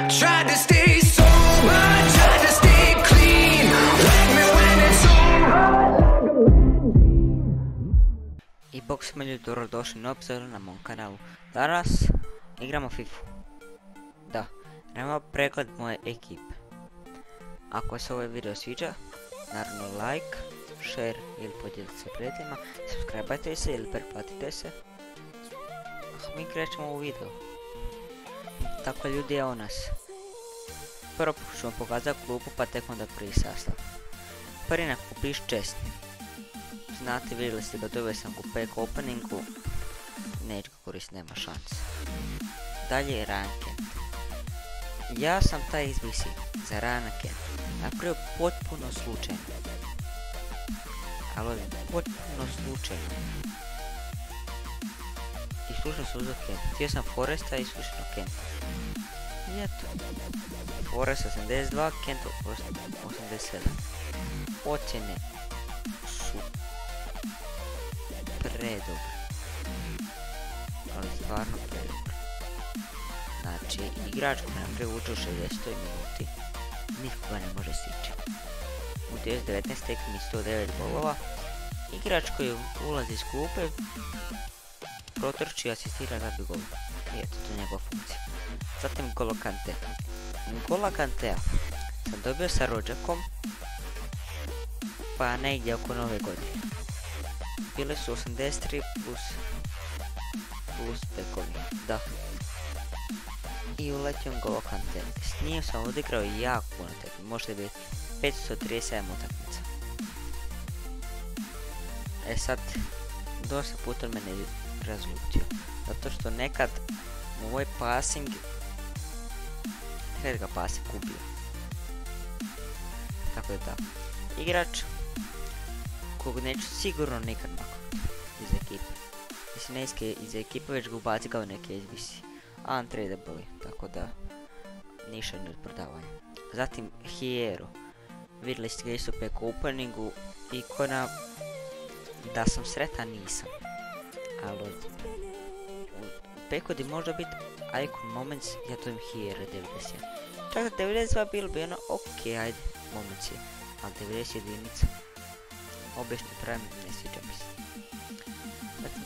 Tried to stay sober, tried to stay clean. Wake me when it's over. I bok svima ljudi, dobrodošli na obzor na mom kanalu. Danas igramo FIFA. Da, nema pregled moje ekipe. Ako se ovaj video sviđa, naravno like, share ili podijelite se prijateljima, subscribe se ili pretplatite se. A mi krećemo u video. Tako ljudi, evo nas. Prvo ću vam pokazati klubu, pa tek onda prvi sastav. Prvi na kupiš čestni. Znate, vidjeli ste ga, dobio sam u pack openingu. Neću ga koristiti, nema šanse. Dalje je ranked. Ja sam taj izbisi za ranked napravio potpuno slučajno. Ali potpuno slučajno. I slučajno sam uzeo Kent. Htio sam Foresta i slučajno Kent. I eto. Forest 82, Kent 87. Ocjene su predobre. Ali stvarno predobre. Znači, igrač koji nam prevuče u 60. minuti nikoga ne može stići. U 19 tekmi 109 golova. Igrač koji ulazi iz klupe protrči, asistira, zabi gol. I eto, to je njegova funkcija. Zatim N'Golo Kante. N'Gola Kantea sam dobio sa rođakom, pa negdje oko nove godine. Bile su 83 plus pekovi, da. I uletio N'Golo Kante. S njim sam odigrao jako puno tekmi, možete biti 537 utakmica. E sad, dosta puta mene razljutio, zato što nekad moj passing, nekad ga passing ubio. Tako da, igrač kog neću sigurno nikad maknuti iz ekipe. Mislim, ne iz ekipe, već ga ubaci kao neke izvisi. Untradable, tako da ništa ni od prodavanja. Zatim Hierro. Vidjeli ste ga isto pack openingu, ikona. Da sam sretan, nisam. Ali u packu di možda biti icon moments, ja to im Hierro 91. Čak da 92 bilo bi ono ok, ajde, moments je. Ali 90 jedinica. Obični pravim, ne sviđa mi se. Dakle,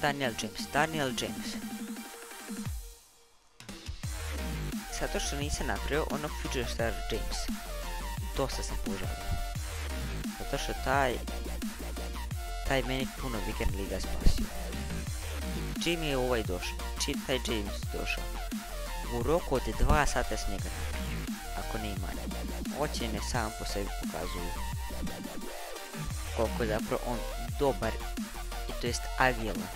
Daniel James. Zato što nisam napravio ono Future Star James. Dosta sam požalio. Zato što taj meni puno Weekend Liga spasio. Čim je ovaj došao, čim taj James došao, u roku od 2 sata s njega napravio, ako ne i manje. Ocjene sam po sebi pokazuju koliko je zapravo on dobar i to jest agilan.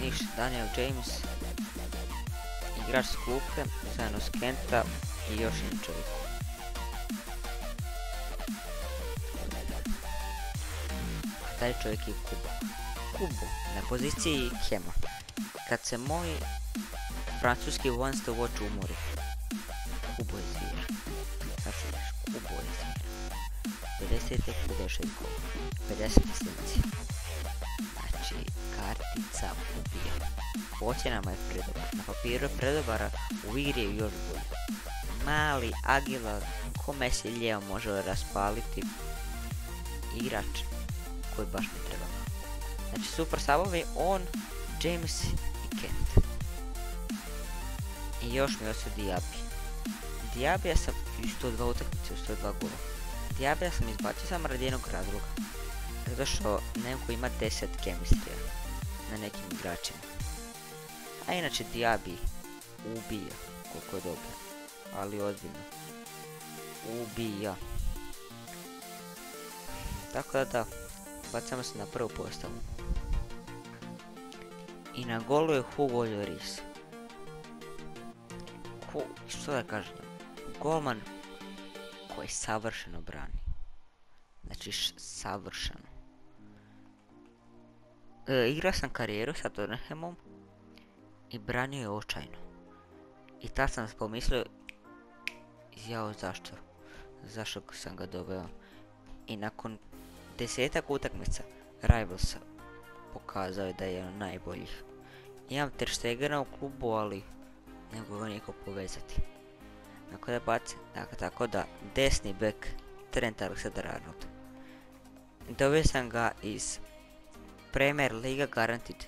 Ništa, Daniel James, igrač s klupe, zajedno s Kenta i još jedan čovjek. A taj čovjek je Kubo, na poziciji Kema. Kad se moj francuski wants to watch umori, Kubo je zvijera. Sad ću reći, Kubo je zvijera. 50 tek 56 gola, 50 asistencija. Znači, kartica ubija. Po ocjenama je predobar, na papiru je predobara, u igri je još bolje. Mali, agilan, kome se lijevo može raspaliti. Igrač koji baš ne treba. Znači, super sabovi, on, James i Kent. I još mi je ostao Diabija sam i 102 utakmice, 102 gola. Diabija sam izbacio samo radi jednog razloga. Zato što neko ima 10 kemistrija na nekim igračima. A inače Diaby ubija koliko je dobro. Ali ozbiljno. Ubija. Tako da, bacamo se na prvu postavu. I na golu je Hugo Lloris. Što da kažem? Golman koji savršeno brani. Znači savršeno. Igrao sam karijeru sa Tottenhamom i branio je očajno. I tad sam pomislio, jao zašto sam ga doveo. I nakon 10 utakmica Rivalsa pokazao je da je jedan najboljih. Imam Ter Stegena u klubu, ali ne mogu ga niko povezati. Tako da baci, tako da desni bek Trent Alexander-Arnold. Doveo sam ga iz Premier Liga Guaranteed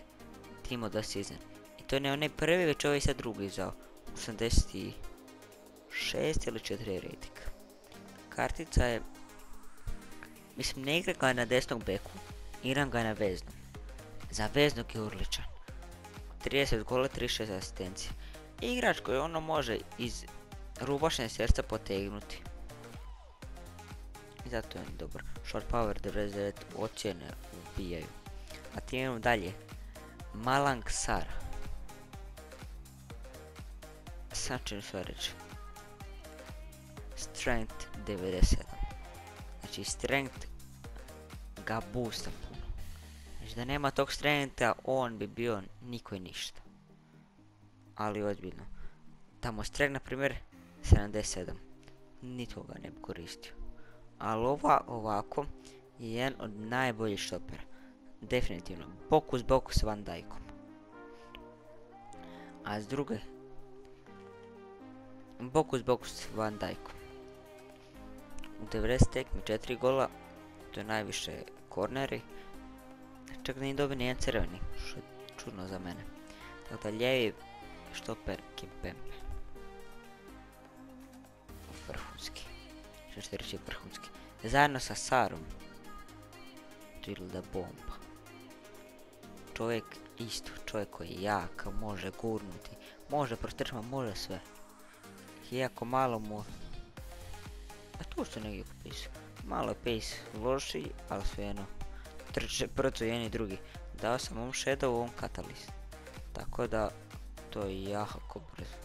Team of the Season. I to ne onaj prvi, već ovaj sad drugi za 86 ili 4 rating. Kartica je, mislim, ne igram ga na desnog beku, igram ga na veznom. Za veznog je odličan. 30 gola, 36 asistencije. Igrač koji ono može iz rubašnje srca potegnuti. I zato je dobar. Short power 99, ocjene ubijaju. A tim imamo dalje. Malang Sar. Sad ću sve reći. Strength 97. Znači strength ga boosta puno. Znači da nema tog strengtha on bi bio niko i ništa. Ali ozbiljno. Tamo strength na primjer 77. Nitko ga ne bi koristio. Ali ovako je jedan od najboljih štopera. Definitivno. Bok uz bok s Van Dijkom. A s druge. Bok uz bok s Van Dijkom. U 90 tekmi 4 gola. To je najviše korneri. Čak da nije dobio nijedan crveni. Što je čudno za mene. Tako da lijevi štoper Kimpembe. Vrhunski. Što ćete reći vrhunski. Zajedno sa Sarom. To je da bomba. Čovjek isto. Čovjek koji je jak. Može gurnuti. Može protrčma. Može sve. Iako malo mu... A to što negdje pisao. Malo je pace loši, ali svejedno. Trče brzo jedan i drugi. Dao sam ovom Shadow, ovom Catalyst. Tako da to je jako brzo.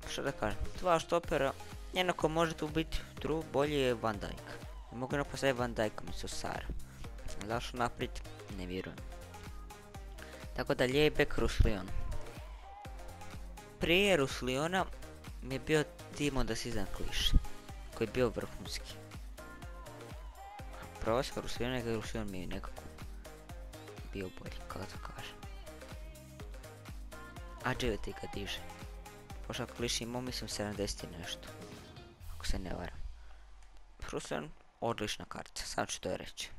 Što da kažem, dva štopera, jednako može tu biti bolji je Van Dijk. Ne mogu jednako postaviti Van Dijk umjesto Sara. Zašto naprijed, ne vjerujem. Tako da lijevi bek Ruslion. Prije Rusliona mi je bio Team of the Season kliš, koji je bio vrhunski. Provaska Rusliona i Ruslion mi je nekako bio bolji, kako to kažem. Agility ga diže. Pošto kliš imao mislim 70 i nešto, ako se ne varam. Ruslion odlična karta, sam ću to reći.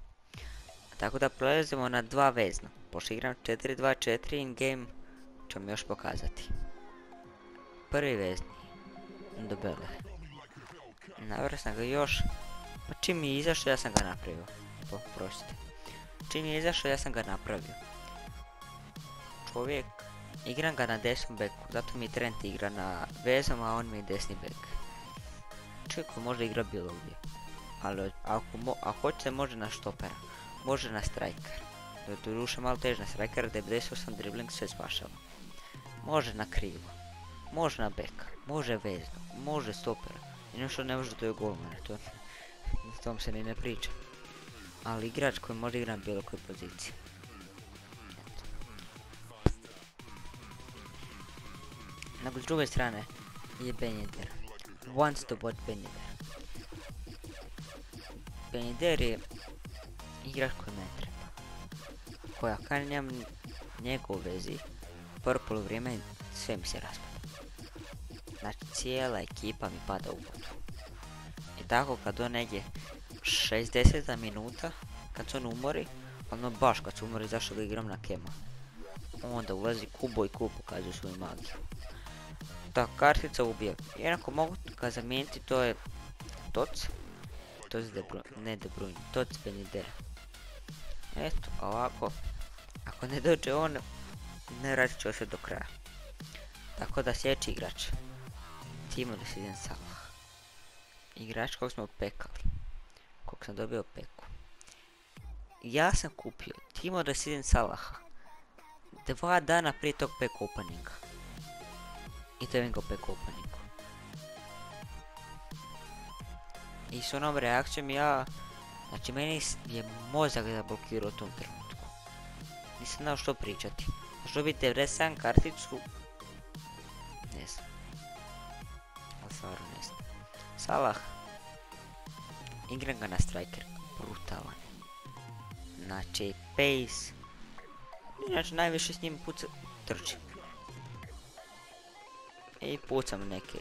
Tako da prelazimo na dva vezna. Pošto igram 4-2-4 in game, ću vam još pokazati. Prvi vezni, Ndobele. Navrlo sam ga još, pa čim je izašao ja sam ga napravio. Prostite. Čim je izašao ja sam ga napravio. Čovjek, igram ga na desnom beku, zato mi Trent igra na vezom, a on mi je desni bek. Čovjek koji može igra bilo gdje. Ali ako hoćete može na štopera, može na striker. Doduše malo teže na striker, 98 dribbling sve spašava. Može na krivo, može na beka, može vezno, može stopera. Jedino što ne može to je golman, o tom se ni ne priča. Ali igrač koji može igrati na bilo kojoj poziciji. S druge strane je Ben Yedder. Wants to bot Ben Yedder. Ben Yedder je igrač koji me treba. Koja kad nemam njegov vezi, prvo polovrijeme sve mi se raspada. Znači cijela ekipa mi pada u vodu. I tako kad on negdje 60 minuta, kad se on umori, ono baš kad se umori zašto ga igram na kema. Onda ulazi Kubo i Kubo pokazuje svoju magiju. Ta kartica ubija. Jednako mogu ga zamijeniti, to je Toc. Toc ne De Bruyne, Toc Ben Yedder. Eto, ovako. Ako ne dođe on, ne radit ću sve do kraja. Tako da sljedeći igrač. Team of the Season Salah. Igrač kog smo pekali. Kog sam dobio peku. Ja sam kupio Team of the Season Salaha 2 dana prije tog pack openinga. I to je ga pack openingu. I s onom reakcijom ja... Znači meni je mozak zablokirao u tom trenutku. Nisam znao što pričati. Što bi 97 karticu... Ne znam. Ali stvarno ne znam. Salah. Igram ga na striker. Brutalan. Znači pace. Znači najviše s njim puca trči. I pucam neke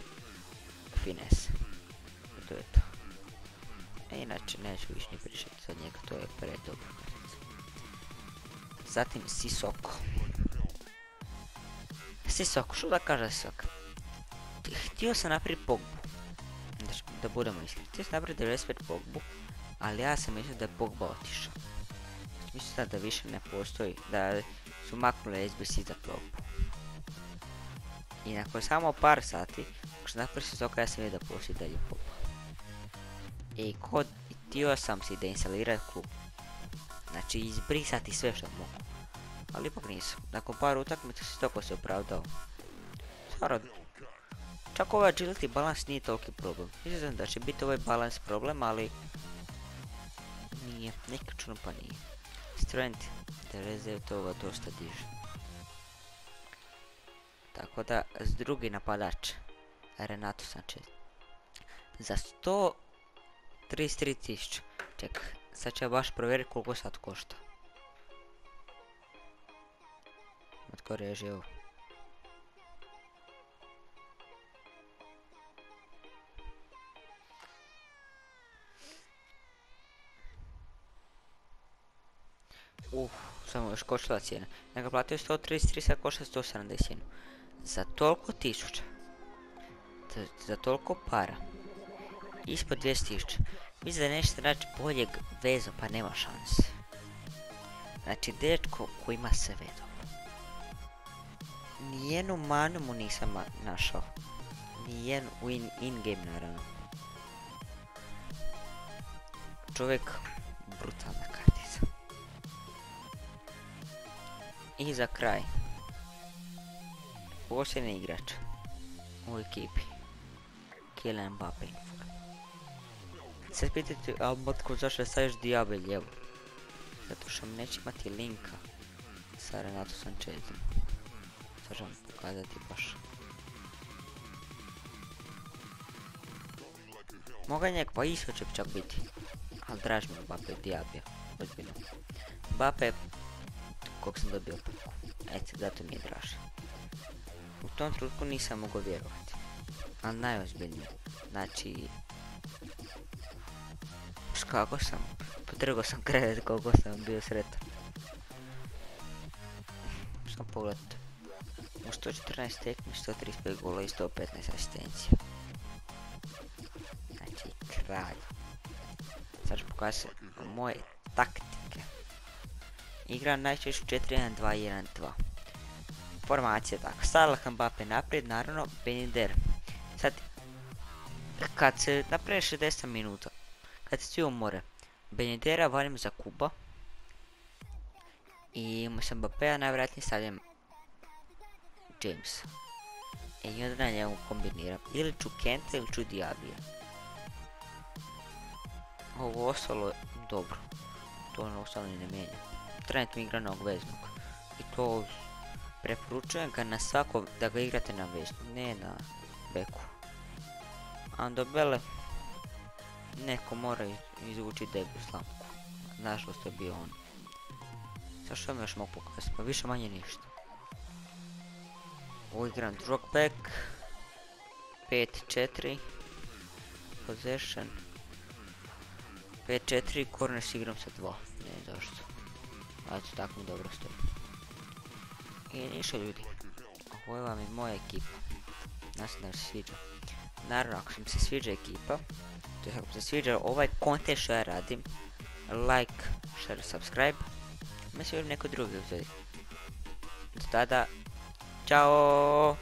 finese. To je to. Inače neću više ni pričati za njega, to je predobro. Zatim Sissoko. Sissoko, što da kaže Sissoko? Htio sam napraviti Pogbu. Da budemo iskreni. Htio sam napraviti 95 Pogbu, ali ja sam mislio da je Pogba otišao. Mislim da više ne postoji, da su maknuli SBC za Pogbu. I nakon samo par sati, ako sam napravio Sissoko, ja sam vidio da postoji dalje Pogba. I htio sam si deinstalirati klub. Znači izbrisati sve što mogu. Ali ipak nisam. Nakon par utakmica Sissoko se opravdao. Stvarno, čak ovaj agility balans nije toliki problem. Mislim da će biti ovaj balans problem, ali nije. Nikačno pa nije. Strength 99 toga dosta diže. Tako da, drugi napadač, Renato Sanchez. Za 133.000. Čekaj, sad ću ja baš provjeriti koliko sad košta. Otko reži ovo. Samo još koštala cijena. Ja ga platio 133, sad košta 171. Za toliko tisuća. Za toliko para. Ispod 200.000. Mislim da nešto naći boljeg vezom, pa nema šanse. Znači, dečko koji ima sve dobro. Nijednu manu mu nisam našao. Nijednu in-game naravno. Čovjek brutalna kartica. I za kraj. Posljednji igrač u ekipi. Kylian Mbappé. Sad pitajte, Almatko, zašto staviš Diaby lijevo? Zato što mi neće imati linka sa Renato Sanchezom. Sad ću vam pokazati baš. Moga njeg pa isto će čak biti. Ali draž mi Mbappé Diaby. Ozbiljno. Mbappé kog sam dobio puku. Eto, zato mi je draž. U tom trenutku nisam mogao vjerovati. Ali najozbiljnije. Znači... Kako sam? Potrgao sam krevet koliko sam bio sretan. Samo pogledajte. U 114 tekmi, 135 gola i 115 asistencija. Znači, kralj. Sad ću pokazati moje taktike. Igram najčešće 4-1-2-1-2. Formacija je tako. Salah, Mbappé naprijed, naravno, Ben Yedder. Sad, kad se napravi 60 minuta, kad se svi umore, Ben Yeddera valim za Kuba. I umjesto Mbappéa najvjerojatnije stavljam James. I onda na njemu kombiniram. Ili ću Kenta ili ću Diabija. Ovo ostalo je dobro. To ono ostalo ni ne mijenja. Trenutno igra na veznog. I to preporučujem ga na svako da ga igrate na veznog, ne na beku. A onda bele neko mora izvući deblju slamku. Nažalost je bio on. Sad što mi još mogu pokazati? Pa više manje ništa. Ovo igram drop back. 5-4. Possession. 5-4. Corners igram sa 2. Ne zašto. Ali to tako mi dobro stoji. I ništa ljudi. Ovo je vam i moja ekipa. Nadam se da vam se sviđa. Naravno, ako mi se sviđa ekipa, to je ako se sviđa ovaj content što ja radim, like, share, subscribe, mi se vidim neko drugi uzeti. Do tada, čao!